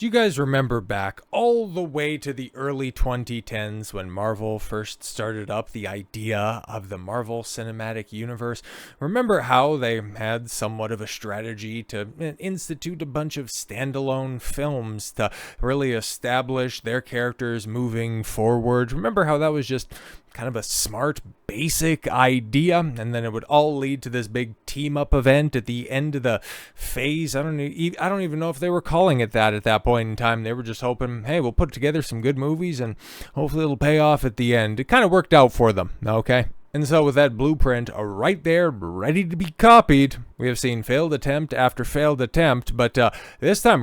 Do you guys remember back all the way to the early 2010s when Marvel first started up the idea of the Marvel Cinematic Universe? Remember how they had somewhat of a strategy to institute a bunch of standalone films to really establish their characters moving forward? Remember how that was just kind of a smart, basic idea, and then it would all lead to this big team-up event at the end of the phase. I don't even know if they were calling it that at that point in time. They were just hoping, hey, we'll put together some good movies, and hopefully it'll pay off at the end. It kind of worked out for them, okay? And so with that blueprint right there, ready to be copied, we have seen failed attempt after failed attempt, but this time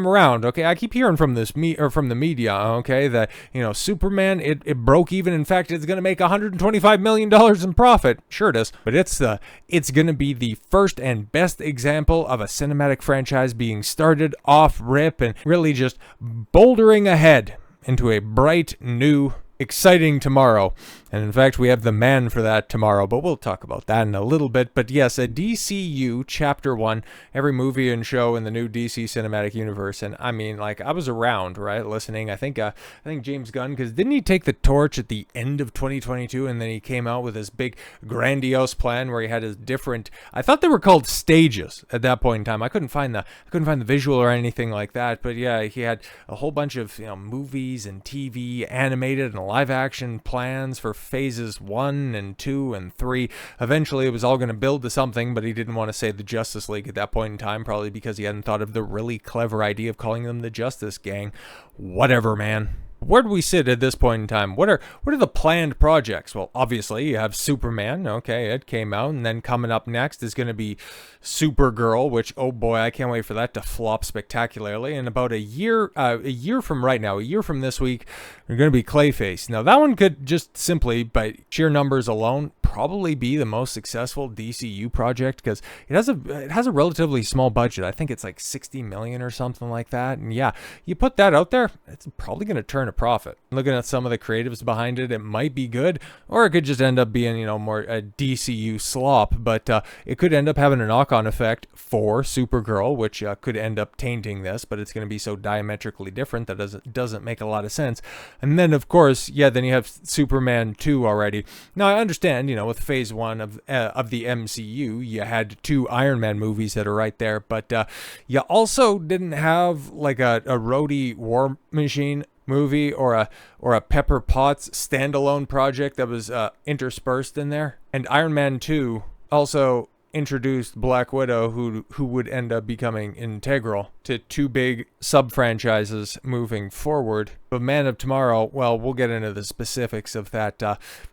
around, okay, I keep hearing from from the media, okay, that, Superman, it broke even. In fact, it's going to make $125 million in profit. Sure it is. But it's going to be the first and best example of a cinematic franchise being started off rip and really just bouldering ahead into a bright, new, exciting tomorrow. And in fact, we have the man for that tomorrow, but we'll talk about that in a little bit. But yes, a DCU Chapter 1, every movie and show in the new DC Cinematic Universe. And I mean, like, I was around, right, listening. I think James Gunn, because didn't he take the torch at the end of 2022, and then he came out with this big grandiose plan where he had his different, I thought they were called stages at that point in time. I couldn't find the visual or anything like that, but yeah, he had a whole bunch of, movies and TV, animated and live action plans for phases 1 and 2 and 3. Eventually it was all going to build to something, but he didn't want to say the Justice League at that point in time, probably because he hadn't thought of the really clever idea of calling them the Justice Gang. Whatever, man. Where do we sit at this point in time? What are the planned projects? Well, obviously you have Superman. Okay, it came out, and then coming up next is going to be Supergirl, which, oh boy, I can't wait for that to flop spectacularly. And about a year from right now, a year from this week, there's going to be Clayface. Now that one could just simply, by sheer numbers alone, probably be the most successful DCU project, because it has a relatively small budget. I think it's like 60 million or something like that. And yeah, you put that out there, it's probably going to turn a profit. Looking at some of the creatives behind it, it might be good, or it could just end up being, more a DCU slop. But it could end up having a knock-on effect for Supergirl, which could end up tainting this. But it's going to be so diametrically different that doesn't make a lot of sense. And then of course, yeah, then you have Superman 2 already. Now I understand, with phase 1 of the MCU, you had 2 Iron Man movies that are right there, but you also didn't have like a Rhodey War Machine movie or a Pepper Potts standalone project that was interspersed in there. And Iron Man 2 also introduced Black Widow, who would end up becoming integral to 2 big sub-franchises moving forward. But Man of Tomorrow, well, we'll get into the specifics of that.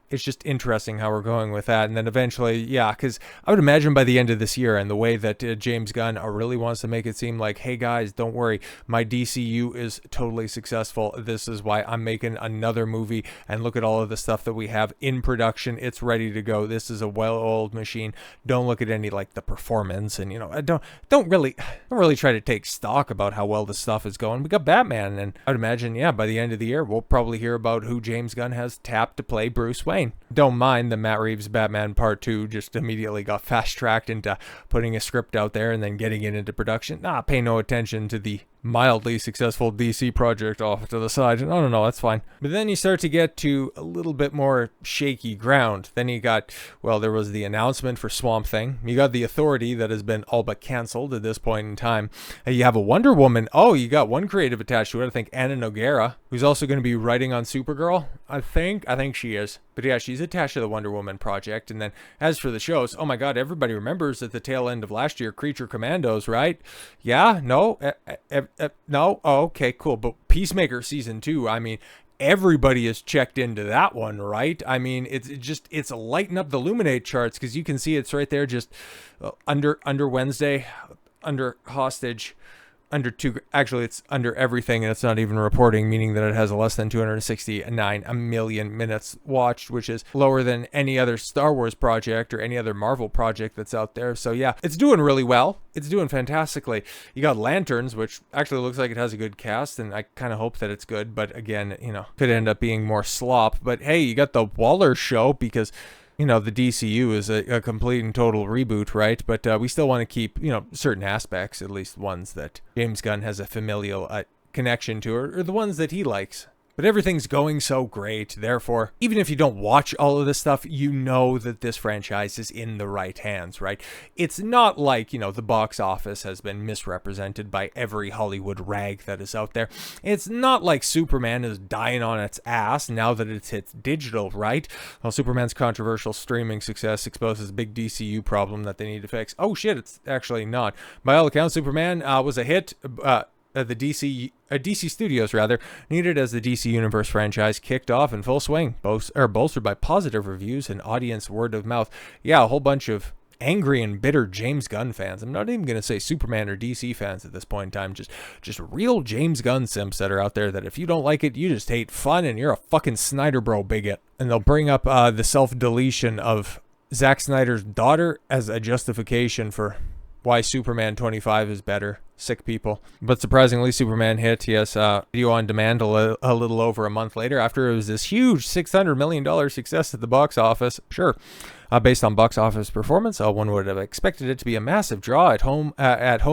It's just interesting how we're going with that. And then eventually, yeah, because I would imagine by the end of this year, and the way that James Gunn really wants to make it seem like, hey guys, don't worry, my DCU is totally successful. This is why I'm making another movie, and look at all of the stuff that we have in production. It's ready to go. This is a well-oiled machine. Don't look at any like the performance, and I don't really try to take stock about how well the stuff is going. We got Batman, and I'd imagine, yeah, by the end of the year, we'll probably hear about who James Gunn has tapped to play Bruce Wayne. Don't mind the Matt Reeves Batman Part 2 just immediately got fast-tracked into putting a script out there and then getting it into production. Pay no attention to the mildly successful DC project off to the side. No, that's fine. But then you start to get to a little bit more shaky ground. Then you got, well, there was the announcement for Swamp Thing. You got the Authority that has been all but canceled at this point in time. You have a Wonder Woman. Oh, you got one creative attached to it. I think Anna Nogueira, who's also going to be writing on Supergirl. I think she is. But yeah, she's attached to the Wonder Woman project. And then as for the shows, oh my God, everybody remembers at the tail end of last year, Creature Commandos, right? Yeah? No? No? Oh, okay, cool. But Peacemaker season 2, I mean, everybody is checked into that one, right? I mean, it's lighting up the Luminate charts, because you can see it's right there, just under Wednesday, under Hostage, under 2, actually it's under everything, and it's not even reporting, meaning that it has less than 269 million minutes watched, which is lower than any other Star Wars project or any other Marvel project that's out there. So yeah, it's doing really well. It's doing fantastically. You got Lanterns, which actually looks like it has a good cast, and I kind of hope that it's good, but again, could end up being more slop. But hey, you got the Waller show, because the DCU is a complete and total reboot, right? But we still want to keep, certain aspects, at least ones that James Gunn has a familial connection to, or the ones that he likes. But everything's going so great, therefore, even if you don't watch all of this stuff, you know that this franchise is in the right hands, right? It's not like, the box office has been misrepresented by every Hollywood rag that is out there. It's not like Superman is dying on its ass now that it's hit digital, right? Well, Superman's controversial streaming success exposes a big DCU problem that they need to fix. Oh shit, it's actually not. By all accounts, Superman was a hit. DC Studios needed as the DC Universe franchise kicked off in full swing, bolstered by positive reviews and audience word of mouth. Yeah, a whole bunch of angry and bitter James Gunn fans. I'm not even going to say Superman or DC fans at this point in time. Just real James Gunn simps that are out there that if you don't like it, you just hate fun and you're a fucking Snyder bro bigot. And they'll bring up the self-deletion of Zack Snyder's daughter as a justification for why Superman 25 is better. Sick people. But surprisingly, Superman hit, video on demand a little over a month later after it was this huge $600 million success at the box office. Sure. Based on box office performance, one would have expected it to be a massive draw at home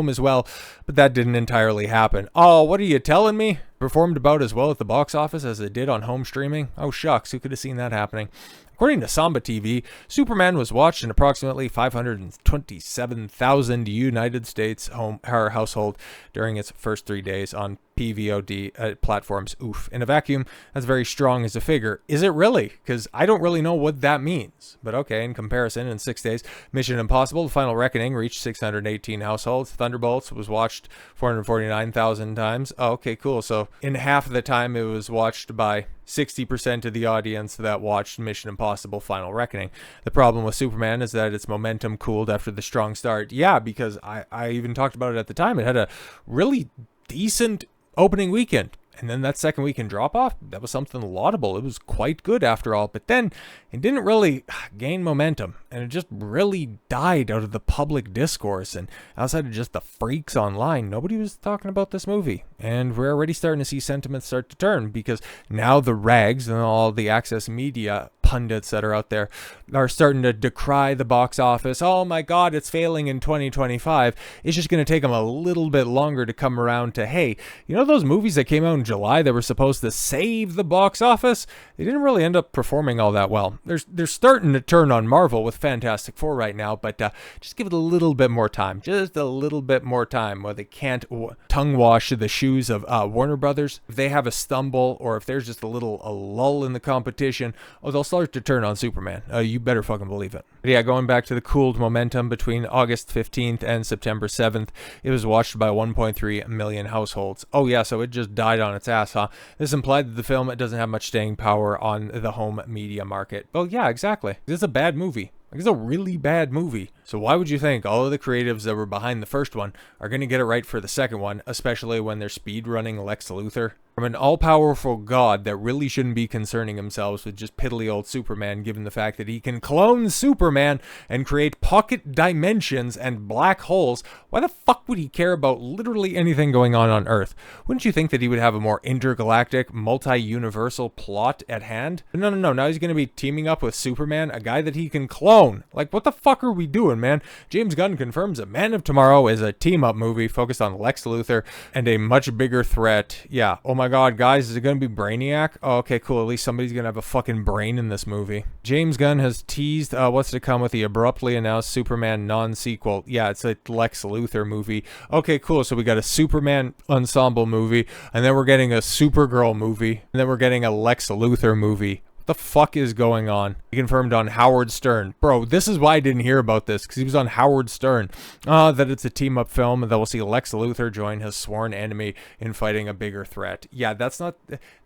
as well, but that didn't entirely happen. Oh, what are you telling me? Performed about as well at the box office as it did on home streaming? Oh, shucks, who could have seen that happening? According to Samba TV, Superman was watched in approximately 527,000 United States household during its first 3 days on PVOD platforms. Oof. In a vacuum, that's very strong as a figure. Is it really? Because I don't really know what that means. But okay, in comparison, in 6 days, Mission Impossible: The Final Reckoning reached 618 households. Thunderbolts was watched 449,000 times. Oh, okay, cool. So in half the time, it was watched by 60% of the audience that watched Mission Impossible: Final Reckoning. The problem with Superman is that its momentum cooled after the strong start. Yeah, because I even talked about it at the time. It had a really decent opening weekend. And then that second weekend drop off, that was something laudable. It was quite good after all. But then it didn't really gain momentum. And it just really died out of the public discourse. And outside of just the freaks online, nobody was talking about this movie. And we're already starting to see sentiments start to turn. Because now the rags and all the access media pundits that are out there are starting to decry the box office. Oh my God, it's failing in 2025. It's just going to take them a little bit longer to come around to, hey, those movies that came out in July that were supposed to save the box office? They didn't really end up performing all that well. They're starting to turn on Marvel with Fantastic Four right now, but just give it a little bit more time. Just a little bit more time where they can't tongue wash the shoes of Warner Brothers. If they have a stumble or if there's just a lull in the competition, they'll start to turn on Superman. You better fucking believe it. But yeah, going back to the cooled momentum between August 15th and September 7th, it was watched by 1.3 million households. Oh yeah, so it just died on its ass, huh? This implied that the film doesn't have much staying power on the home media market. Well, yeah, exactly. This is a bad movie. It's a really bad movie. So why would you think all of the creatives that were behind the first one are going to get it right for the second one, especially when they're speedrunning Lex Luthor? From an all-powerful god that really shouldn't be concerning themselves with just piddly old Superman, given the fact that he can clone Superman and create pocket dimensions and black holes, why the fuck would he care about literally anything going on Earth? Wouldn't you think that he would have a more intergalactic, multi-universal plot at hand? But no, now he's going to be teaming up with Superman, a guy that he can clone. Like, what the fuck are we doing, man? James Gunn confirms that Man of Tomorrow is a team-up movie focused on Lex Luthor and a much bigger threat. Yeah, oh my God, guys, is it going to be Brainiac? Oh, okay, cool. At least somebody's going to have a fucking brain in this movie. James Gunn has teased what's to come with the abruptly announced Superman non-sequel. Yeah, it's a Lex Luthor movie. Okay, cool. So we got a Superman ensemble movie, and then we're getting a Supergirl movie, and then we're getting a Lex Luthor movie. What the fuck is going on? He confirmed on Howard Stern. Bro, this is why I didn't hear about this, because he was on Howard Stern. That it's a team-up film, and that we'll see Lex Luthor join his sworn enemy in fighting a bigger threat. Yeah, that's not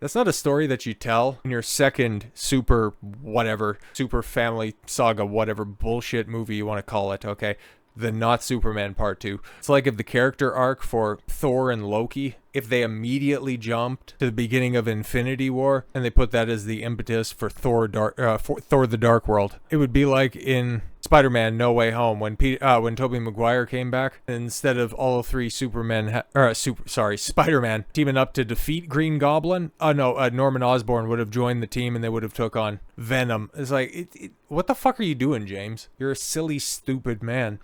a story that you tell in your second super family saga, whatever bullshit movie you want to call it, okay? The Not Superman Part 2. It's like if the character arc for Thor and Loki if they immediately jumped to the beginning of Infinity War and they put that as the impetus for Thor the Dark World. It would be like in Spider-Man No Way Home when Tobey Maguire came back, instead of all three Spider-Man teaming up to defeat Green Goblin. Norman Osborn would have joined the team and they would have took on Venom. It's like, what the fuck are you doing, James? You're a silly, stupid man.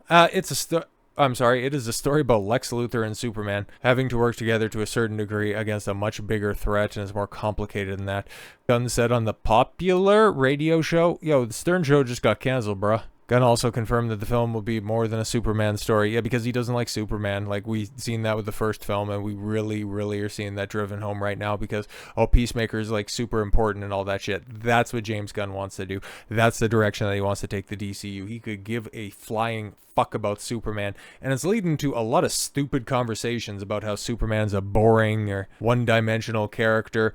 It is a story about Lex Luthor and Superman having to work together to a certain degree against a much bigger threat, and it's more complicated than that. Gunn said on the popular radio show, the Stern Show just got canceled, bruh. Gunn also confirmed that the film will be more than a Superman story. Yeah, because he doesn't like Superman. Like, we've seen that with the first film, and we really, really are seeing that driven home right now because, Peacemaker is, like, super important and all that shit. That's what James Gunn wants to do. That's the direction that he wants to take the DCU. He could give a flying fuck about Superman, and it's leading to a lot of stupid conversations about how Superman's a boring or one-dimensional character.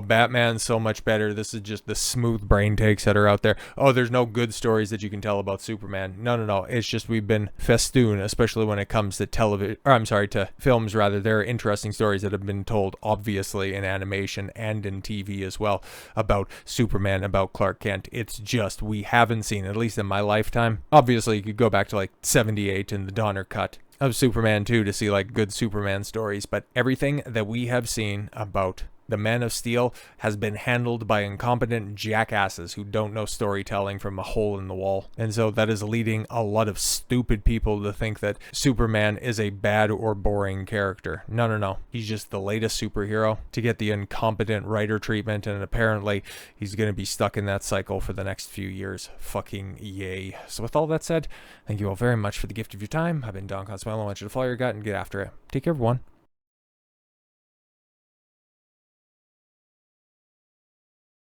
Batman's so much better. This is just the smooth brain takes that are out there. There's no good stories that you can tell about Superman. No. It's just we've been festooned, especially when it comes to to films rather. There are interesting stories that have been told, obviously, in animation and in TV as well, about Superman, about Clark Kent. It's just we haven't seen, at least in my lifetime. Obviously, you could go back to like 78 in the Donner cut of Superman 2 to see like good Superman stories, but everything that we have seen about the Man of Steel has been handled by incompetent jackasses who don't know storytelling from a hole in the wall. And so that is leading a lot of stupid people to think that Superman is a bad or boring character. No. He's just the latest superhero to get the incompetent writer treatment, and apparently he's going to be stuck in that cycle for the next few years. Fucking yay. So with all that said, thank you all very much for the gift of your time. I've been Don Consuelo. I want you to follow your gut and get after it. Take care, everyone.